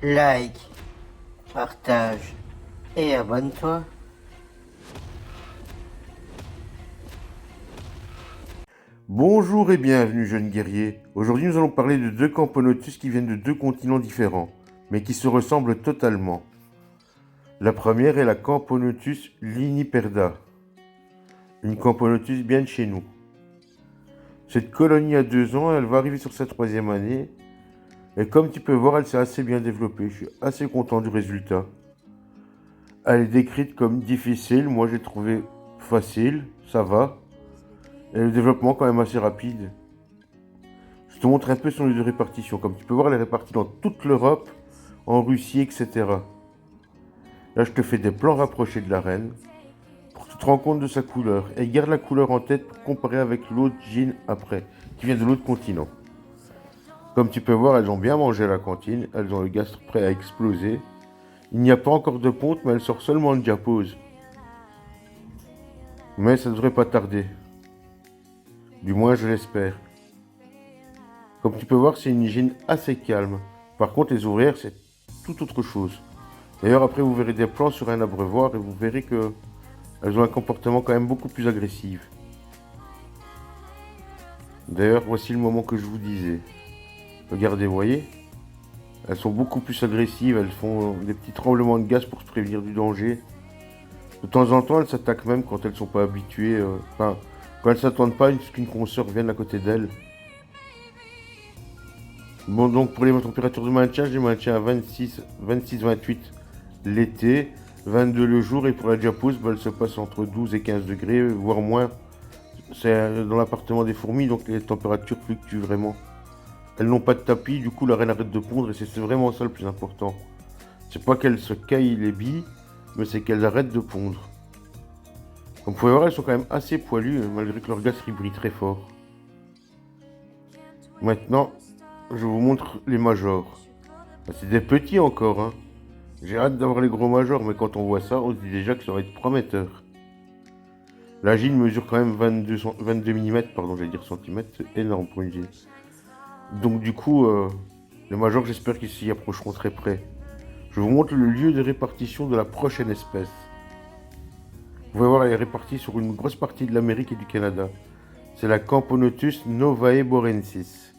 like, partage et abonne-toi. Bonjour et bienvenue jeunes guerriers. Aujourd'hui nous allons parler de deux Camponotus qui viennent de deux continents différents, mais qui se ressemblent totalement. La première est la Camponotus liniperda, une Camponotus bien de chez nous. Cette colonie a 2 ans, elle va arriver sur sa 3e année, et comme tu peux voir elle s'est assez bien développée, je suis assez content du résultat. Elle est décrite comme difficile, moi j'ai trouvé facile, ça va, et le développement quand même assez rapide. Je te montre un peu son lieu de répartition. Comme tu peux voir, elle est répartie dans toute l'Europe, en Russie, etc. Là, je te fais des plans rapprochés de la reine pour que tu te rends compte de sa couleur. Et garde la couleur en tête pour comparer avec l'autre jean après, qui vient de l'autre continent. Comme tu peux voir, elles ont bien mangé à la cantine. Elles ont le gastro prêt à exploser. Il n'y a pas encore de ponte, mais elle sort seulement de diapose. Mais ça ne devrait pas tarder. Du moins, je l'espère. Comme tu peux voir, c'est une hygiène assez calme. Par contre, les ouvrières, c'est tout autre chose. D'ailleurs, après, vous verrez des plans sur un abreuvoir et vous verrez qu'elles ont un comportement quand même beaucoup plus agressif. D'ailleurs, voici le moment que je vous disais. Regardez, vous voyez? Elles sont beaucoup plus agressives, elles font des petits tremblements de gaz pour se prévenir du danger. De temps en temps, elles s'attaquent même quand elles ne sont pas habituées. Enfin, quand elles ne s'attendent pas à ce qu'une consoeur vienne à côté d'elles. Bon, donc pour les températures de maintien, je les maintiens à 26-28 l'été, 22 le jour, et pour la diapause, elle se passe entre 12 et 15 degrés, voire moins. C'est dans l'appartement des fourmis, donc les températures fluctuent vraiment. Elles n'ont pas de tapis, du coup la reine arrête de pondre, et c'est vraiment ça le plus important. C'est pas qu'elles se caillent les billes, mais c'est qu'elles arrêtent de pondre. Comme vous pouvez voir, elles sont quand même assez poilues, malgré que leur gaz brille très fort. Maintenant, je vous montre les majors. C'est des petits encore, hein. J'ai hâte d'avoir les gros majors, mais quand on voit ça, on se dit déjà que ça va être prometteur. La jean mesure quand même 22 mm, pardon, j'allais dire centimètres, c'est énorme pour une jean. Donc du coup, les majors, j'espère qu'ils s'y approcheront très près. Je vous montre le lieu de répartition de la prochaine espèce. Vous pouvez voir, elle est répartie sur une grosse partie de l'Amérique et du Canada. C'est la Camponotus novaeborensis,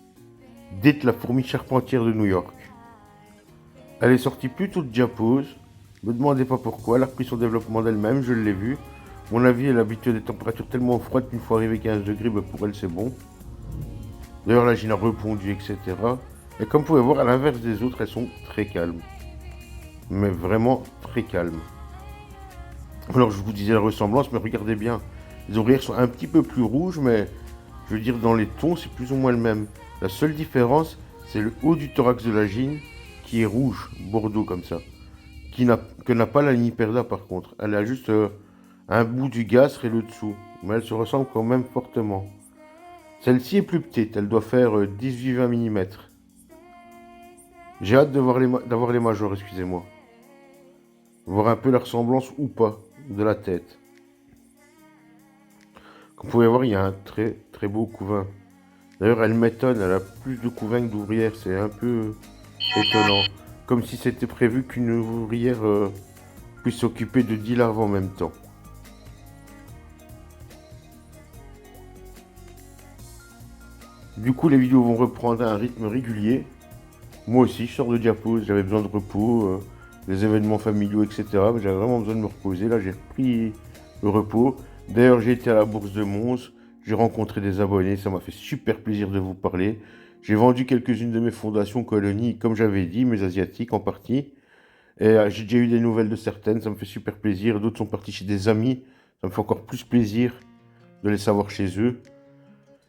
dite la fourmi charpentière de New York. Elle est sortie plutôt de diapose. Ne me demandez pas pourquoi, elle a repris son développement d'elle-même, je l'ai vu. Mon avis, elle est habituée à des températures tellement froides qu'une fois arrivée à 15 degrés, pour elle c'est bon. D'ailleurs, la gine a répondu, etc. Et comme vous pouvez voir, à l'inverse des autres, elles sont très calmes. Mais vraiment très calmes. Alors, je vous disais la ressemblance, mais regardez bien. Les ouvrières sont un petit peu plus rouges, mais je veux dire, dans les tons, c'est plus ou moins le même. La seule différence, c'est le haut du thorax de la gine qui est rouge, bordeaux comme ça. Que n'a pas la Niperda par contre. Elle a juste un bout du gastre et le dessous. Mais elle se ressemble quand même fortement. Celle-ci est plus petite, elle doit faire 18-20 mm. J'ai hâte d'avoir les majors, excusez-moi. Voir un peu la ressemblance ou pas de la tête. Comme vous pouvez voir, il y a un très très beau couvain. D'ailleurs, elle m'étonne, elle a plus de couvain que d'ouvrière, c'est un peu étonnant. Comme si c'était prévu qu'une ouvrière puisse s'occuper de 10 larves en même temps. Du coup, les vidéos vont reprendre un rythme régulier. Moi aussi, je sors de diapause, j'avais besoin de repos, des événements familiaux, etc. Mais j'avais vraiment besoin de me reposer. Là, j'ai repris le repos. D'ailleurs, j'ai été à la bourse de Mons, j'ai rencontré des abonnés, ça m'a fait super plaisir de vous parler. J'ai vendu quelques-unes de mes fondations colonies, comme j'avais dit, mes asiatiques en partie. Et j'ai déjà eu des nouvelles de certaines, ça me fait super plaisir. D'autres sont partis chez des amis, ça me fait encore plus plaisir de les savoir chez eux.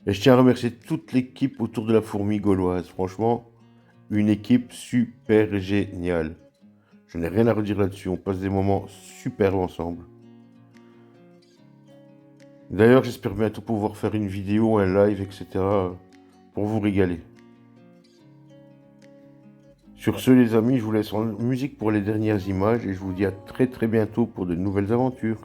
Et je tiens à remercier toute l'équipe autour de la fourmi gauloise. Franchement, une équipe super géniale. Je n'ai rien à redire là-dessus, on passe des moments super ensemble. D'ailleurs, j'espère bientôt pouvoir faire une vidéo, un live, etc. pour vous régaler. Sur ce, les amis, je vous laisse en musique pour les dernières images et je vous dis à très très bientôt pour de nouvelles aventures.